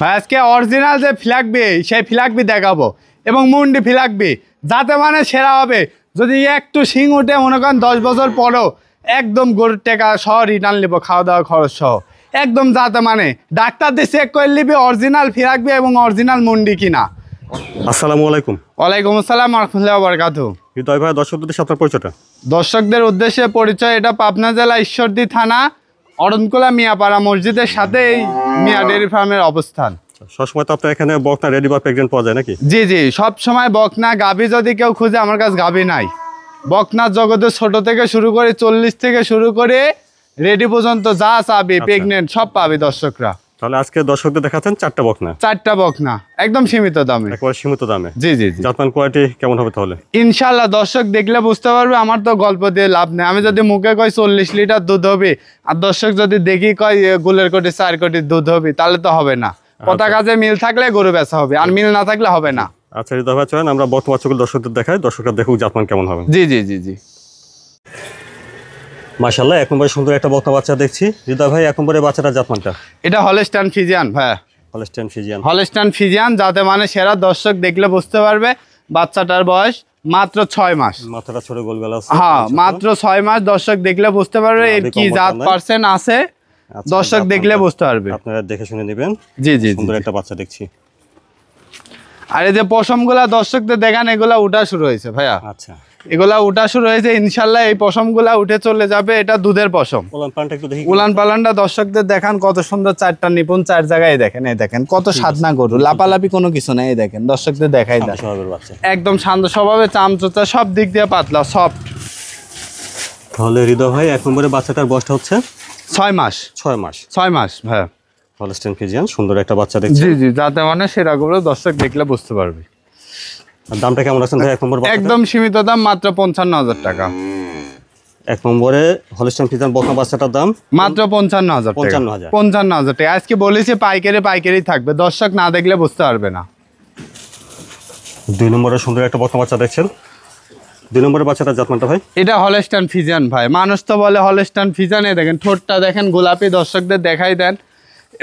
ভাই আজকে অরিজিনাল যে ফ্ল্যাগবি সেই ফ্ল্যাগবি দেখাবো এবং মুন্ডি ফ্ল্যাগবি যাতে মানে সেরা হবে। যদি একটু শিং উঠে মনে করেন 10 বছর পরেও একদম গরুর টাকা সহ রিটার্ন নিব, খাওয়া দাওয়া খরচ সহ একদম, যাতে মানে ডাক্তার দিয়ে চেক করে নিবি অরিজিনাল ফ্ল্যাগবি এবং অরিজিনাল মুন্ডি কিনা। আসসালামু আলাইকুম। ওয়ালাইকুম আসসালাম ওয়া রাহমাতুল্লাহি ওয়া বারাকাতুহু। হৃদয় ভাই, দর্শকদের সাথে আপনার পরিচয়টা? দর্শকদের উদ্দেশ্যে পরিচয়, এটা পাবনা জেলা ঈশ্বরদী থানা অরণকুলা মিয়াপাড়া মসজিদের সাথে এই মিয়া ডেয়ারি ফার্মের অবস্থান। সবসময় তো আপনার এখানে বকনা রেডি বা প্রেগনেন্ট পাওয়া যায় নাকি? জি জি, সব সময় বকনা গাভী যদি কেউ খুঁজে আমার কাছে গাভী নাই। বকনার জগতে ছোট থেকে শুরু করে 40 থেকে শুরু করে রেডি পর্যন্ত যা চাবি প্রেগনেন্ট সব পাবে দর্শকরা। তাহলে আজকে দর্শকদের দেখাচ্ছেন 4টা বকনা। 4টা বকনা একদম সীমিত দামে, একেবারে সীমিত দামে। জি জি জি। জাতমান কোয়ালিটি কেমন হবে তাহলে? ইনশাআল্লাহ দর্শক দেখলে বুঝতে পারবে। আমার তো গল্প দিয়ে লাভ নেই। আমি যদি মুখে কই 40 লিটার দুধ হবে আর দর্শক যদি দেখি কয় গুলের কোটি 4 কোটি দুধ হবে, তাহলে তো হবে না। কথা কাজে মিল থাকলে গরু বেচা হবে, আর মিল না থাকলে হবে না। আচ্ছা হৃদয় ভাই, চলেন আমরা বকনা বাচ্চাগুলো দর্শকদের দেখাই, দর্শকরা দেখুক জাতমান কেমন হবে। জি জি জি জি। মাশাআল্লাহ, এক নম্বরে সুন্দর একটা বকনা বাচ্চা দেখছি। হৃদয় ভাই, এক নম্বরে বাচ্চাটার জাতমানটা? এটা হলস্টাইন ফ্রিজিয়ান ভাই। Holstein Friesian. হলস্টাইন ফ্রিজিয়ান যাতে মানে সেরা, দর্শক দেখলে বুঝতে পারবে। বাচ্চাটার বয়স মাত্র 6 মাস। মাথাটা ছোট গোলগাল আছে। হ্যাঁ, মাত্র 6 মাস। দর্শক দেখলে বুঝতে পারবে এর কি জাত পার্সেন্ট আছে, দর্শক দেখলে বুঝতে পারবে। আপনারা দেখে শুনে নেবেন। জি জি, সুন্দর একটা বাচ্চা দেখছি। আর এই যে পশমগুলা দর্শকদের দেখান, এগুলা উঠা শুরু হয়েছে ভাইয়া। আচ্ছা, এগুলা উঠা শুরু হয়েছে। ইনশাল্লাহ এই পশমগুলা উঠে চলে যাবে। এটা দুধের পশম। উলান পালানটা একটু দেখি। উলান পালানটা দর্শকদের দেখান কত সুন্দর। 4টা নিপুণ 4 জায়গায় দেখেন। এই দেখেন কত সাধনা গরু, লাপালাপি কোনো কিছু নাই। এই দেখেন দর্শকদের দেখাই দেন, একদম শান্ত স্বভাবে, চামচোচা, সব দিক দিয়ে পাতলা সফট। তাহলে হৃদয় ভাই, এক নম্বরে বাচ্চাটার বয়সটা হচ্ছে 6 মাস। 6 মাস। 6 মাস ভাইয়া। হলস্টাইন ফ্রিজিয়ান, সুন্দর একটা বাচ্চা দেখছি। জি জি, যাতে মানে সেরা গরু, দর্শক দেখলে বুঝতে পারবে। আর দামটা কেমন আছেন ভাই এক নম্বর বাচ্চা? একদম সীমিত দাম, মাত্র 55,000 টাকা। এক নম্বরে হলস্টাইন ফ্রিজিয়ান বকনা বাচ্চাটার দাম মাত্র 55,000 টাকা। 55,000। 55,000 টাকা। আজকে বলেছি পাইকারি থাকবে, দর্শক না দেখলে বুঝতে পারবে না। 2 নম্বরে সুন্দর একটা বকনা বাচ্চা দেখছেন। 2 নম্বরের বাচ্চাটার জাতমানটা ভাই? এটা হলস্টাইন ফ্রিজিয়ান ভাই। মানুষ তো বলে হলস্টাইন ফ্রিজিয়ান। এই দেখেন ঠোঁটটা দেখেন গোলাপি, দর্শকদের দেখাই দেন।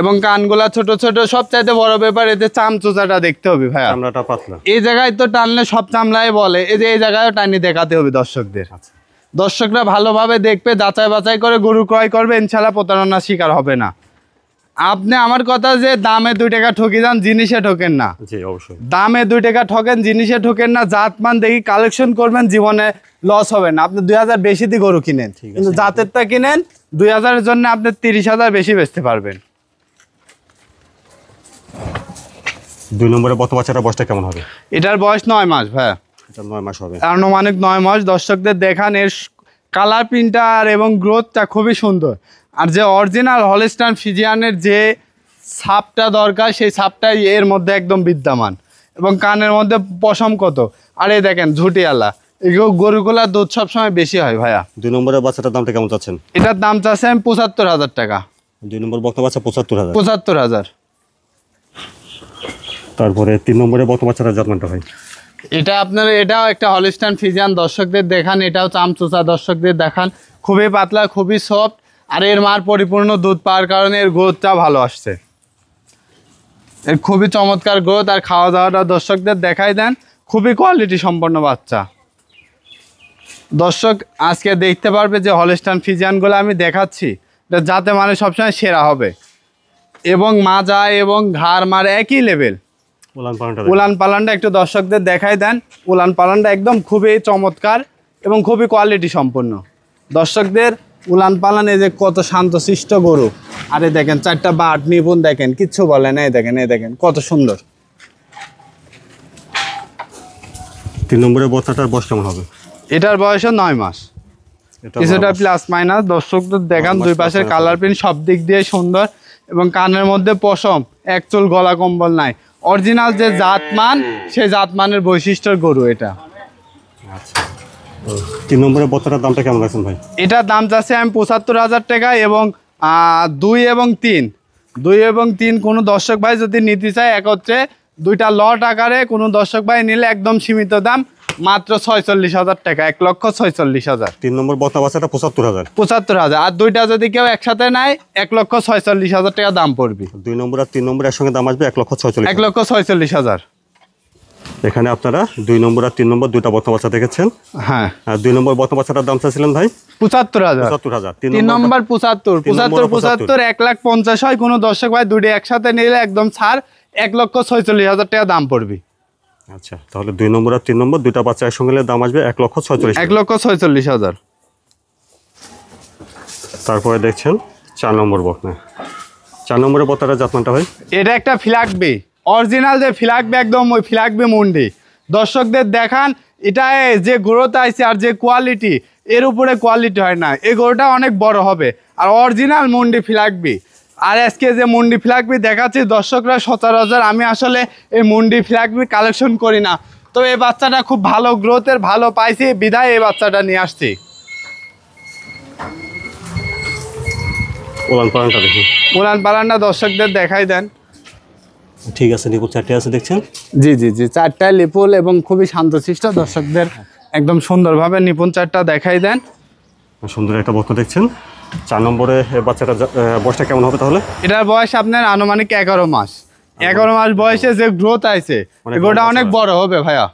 এবং কানগুলা ছোট ছোট, সবচাইতে বড় ব্যাপার এতে চামচোচাটা দেখতে হবে ভাই। চামড়াটা পাতলা। এই জায়গায় তো টানলে সব চামড়ায় বলে, এই যে এই জায়গায় টানি দেখাতে হবে দর্শকদের। দর্শকরা ভালোভাবে দেখবে, যাচাই বাছাই করে গরু ক্রয় করবে, ইনশাল্লাহ প্রতারণার শিকার হবে না। আপনি আমার কথা যে দামে 2 টাকা ঠকি যান, জিনিসে ঠকেন না। জি অবশ্যই। দামে 2 টাকা ঠকেন, জিনিসে ঠকেন না। জাতমান দেখি কালেকশন করবেন, জীবনে লস হবে না। আপনি 2000 বেশি দিয়ে গরু কিনেন, কিন্তু জাতেরটা কিনেন 2000-এর জন্য আপনি 30,000 বেশি বেচতে পারবেন। 2 নম্বরে বকনা বাচ্চাটার বয়সটা কেমন হবে? এটার বয়স 9 মাস ভাই। এটা 9 মাস হবে। আনুমানিক 9 মাস। দর্শকদের দেখান এর কালার প্রিন্টটা এবং গ্রোথটা খুবই সুন্দর। আর যে অরিজিনাল হলস্টাইন ফ্রিজিয়ানের যে ছাপটা দরকার, সেই ছাপটাই এর মধ্যে একদম বিদ্যমান। এবং কানের মধ্যে পশম কত, আর এই দেখেন ঝুটিয়ালা। এগুলো গরুগুলার দুধ সবসময় বেশি হয় ভাইয়া। 2 নম্বরের বাচ্চাটার দামটা কেমন চাচ্ছেন? এটার দাম চাচ্ছে আমি 75,000 টাকা। 2 নম্বর বকনা বাচ্চা 75,000। 75,000। তারপরে 3 নম্বরে বকনা বাচ্চাটার জাতমানটা ভাই? এটা আপনার, এটাও একটা হলস্টাইন ফ্রিজিয়ান। দর্শকদের দেখান, এটাও চামচোচা, দর্শকদের দেখান। খুবই পাতলা, খুবই সফট। আর এর মার পরিপূর্ণ দুধ পাওয়ার কারণে এর গ্রোথটা ভালো আসছে। এর খুবই চমৎকার গ্রোথ। আর খাওয়া দাওয়াটা দর্শকদের দেখাই দেন, খুবই কোয়ালিটি সম্পন্ন বাচ্চা। দর্শক আজকে দেখতে পারবে যে হলস্টাইন ফ্রিজিয়ানগুলো আমি দেখাচ্ছি, এটা যাতে মানে সবসময় সেরা হবে। এবং মাজা এবং ঘাড় মার একই লেভেল। উলান পালানটা একটু দর্শকদের দেখাই দেন। উলান পালানটা একদম খুবই চমৎকার এবং খুবই কোয়ালিটি সম্পন্ন। দর্শকদের উলান পালান, এই যে কত শান্তশিষ্ট গরু। আরে দেখেন 4টা বাট নিপুণ, দেখেন কিচ্ছু বলে না। এই দেখেন কত সুন্দর। 3 নম্বরের বাচ্চাটার বয়স কেমন হবে? এটার বয়সও 9 মাস। কিছুটা প্লাস মাইনাস। দর্শকদের দেখান 2 পাশের কালার প্রিন্ট সব দিক দিয়ে সুন্দর। এবং কানের মধ্যে পশম, এক চুল গলা কম্বল নাই। অরিজিনাল যে জাতমান, সেই জাতমানের বৈশিষ্ট্যের গরু এটা। আচ্ছা, 3 নম্বরের বাচ্চাটার দামটা কেমন রাখছেন ভাই? এটার দাম চাচ্ছে আমি 75,000 টাকা। এবং 2 এবং 3 কোনো দর্শক ভাই যদি নিতে চায় একত্রে দুইটা লট আকারে কোনো দর্শক ভাই নিলে একদম সীমিত দাম মাত্র 46,000 টাকা, 1,46,000। 3 নম্বর বকনা বাচ্চাটা 75,000। 75,000। আর দুইটা যদি কেউ একসাথে নেয় 1,46,000 টাকা দাম পড়বে। 2 নম্বর আর 3 নম্বর একসঙ্গে দাম আসবে 1,46,000। 1,46,000। এখানে আপনারা 2 নম্বর আর 3 নম্বর দুইটা বকনা বাচ্চা দেখেছেন। হ্যাঁ, আর 2 নম্বর বকনা বাচ্চাটার দাম চাইছিলেন ভাই 75,000। 75,000। 3 নম্বর 75, 75, 1,50,000 হয়। কোনো দর্শক ভাই দুটো একসাথে নিলে একদম ছাড় 1,46,000 টাকা দাম পড়বে। আচ্ছা, তাহলে 2 নম্বর আর 3 নম্বর দুইটা বাচ্চা একসঙ্গে নিলে দাম আসবে 1,46,000। 1,46,000। তারপরে দেখছেন 4 নম্বর বকনা। 4 নম্বরের বকনাটা জাতমানটা ভাই এটা একটা ফ্ল্যাগবি, অরিজিনাল যে ফ্ল্যাগবি, একদম ওই ফ্ল্যাগবি মুন্ডি। দর্শকদের দেখান, এটা যে গ্রোথ আছে আর যে কোয়ালিটি, এর উপরে কোয়ালিটি হয় না। এই গরুটা অনেক বড় হবে আর অরিজিনাল মুন্ডি ফ্ল্যাগবি। আর আজকে যে মুন্ডি ফ্ল্যাগবি দেখাচ্ছি দর্শকরা সচরাচর, আমি আসলে এই মুন্ডি ফ্ল্যাগবি কালেকশন করি না, তো এই বাচ্চাটা খুব ভালো গ্রোথের, ভালো পাইছি বিধায় এই বাচ্চাটা নিয়ে আসছি। ওলান পালানটা দেখুন। উলান পালানটা দর্শকদের দেখাই দেন। ঠিক আছে, নিপুল 4টে আছে দেখছেন। জি জি জি, 4টায় লিপুল এবং খুবই শান্তশিষ্ট। দর্শকদের একদম সুন্দরভাবে নিপুণ 4টা দেখাই দেন। সুন্দর একটা বকনা দেখছেন। 4 নম্বরে বাচ্চাটা বয়সটা কেমন হবে তাহলে? এটার বয়স আপনার আনুমানিক 11 মাস। 11 মাস বয়সে যে গ্রোথ আছে, এগুলোটা অনেক বড় হবে ভাইয়া।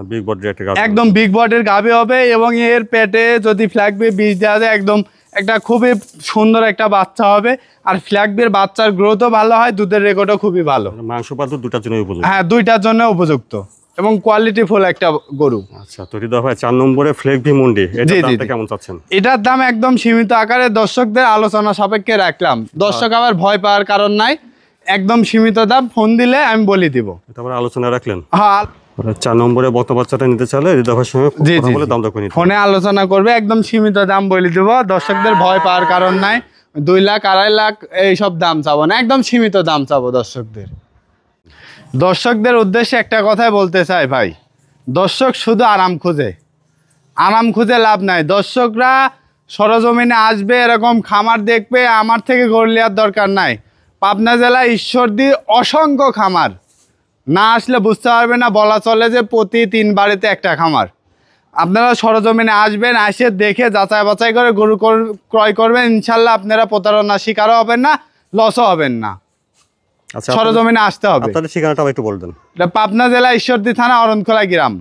বিগ বডি একটা গাভী। একদম বিগ বডির গাভী হবে এবং এর পেটে যদি ফ্ল্যাগবি বীজ দেওয়া যায় একদম একটা খুবই সুন্দর একটা বাচ্চা হবে। আর ফ্ল্যাগবির বাচ্চার গ্রোথও ভালো হয়, দুধের রেকর্ডও খুবই ভালো। মাংস পাত্র দুটার জন্য উপযুক্ত। হ্যাঁ, দুইটার জন্য উপযুক্ত এবং কোয়ালিটি ফুল একটা গরু। আচ্ছা, তো হৃদয় ভাই 4 নম্বরে ফ্লেগবি মুন্ডি, জি, এটার জি, দামটা জি। কেমন চাচ্ছেন? এটার দাম একদম সীমিত আকারে দর্শকদের আলোচনা সাপেক্ষে রাখলাম। দর্শক আবার ভয় পাওয়ার কারণ নাই, একদম সীমিত দাম। ফোন দিলে আমি বলে দিব। এটা আবার আলোচনা রাখলেন। হ্যাঁ, 4 নম্বরে বকনা বাচ্চাটা নিতে চাইলে হৃদয় ভাইয়ের সঙ্গে জি কথা জি বলে দাম দর করে নিতে হবে। ফোনে আলোচনা করবে, একদম সীমিত দাম বলে দিব। দর্শকদের ভয় পাওয়ার কারণ নাই। 2 লাখ 2.5 লাখ এইসব দাম চাবো না, একদম সীমিত দাম চাবো দর্শকদের। দর্শকদের উদ্দেশ্যে একটা কথাই বলতে চাই ভাই, দর্শক শুধু আরাম খুঁজে, আরাম খুঁজে লাভ নাই। দর্শকরা সরজমিনে আসবে, এরকম খামার দেখবে, আমার থেকে গরু নেওয়ার দরকার নাই। পাবনা জেলা ঈশ্বরদী অসংখ্য খামার, না আসলে বুঝতে পারবে না। বলা চলে যে প্রতি 3 বাড়িতে একটা খামার। আপনারা সরজমিনে আসবেন, এসে দেখে যাচাই বাছাই করে গরু ক্রয় করবেন। ইনশাল্লাহ আপনারা প্রতারণার শিকারও হবেন না, লসও হবেন না। আচ্ছা, সরজমিনে আসতে হবে। আপনাদের ঠিকানাটা একটু বলবেন। এটা পাবনা জেলা ঈশ্বরদী থানা অরণখোলা গ্রাম।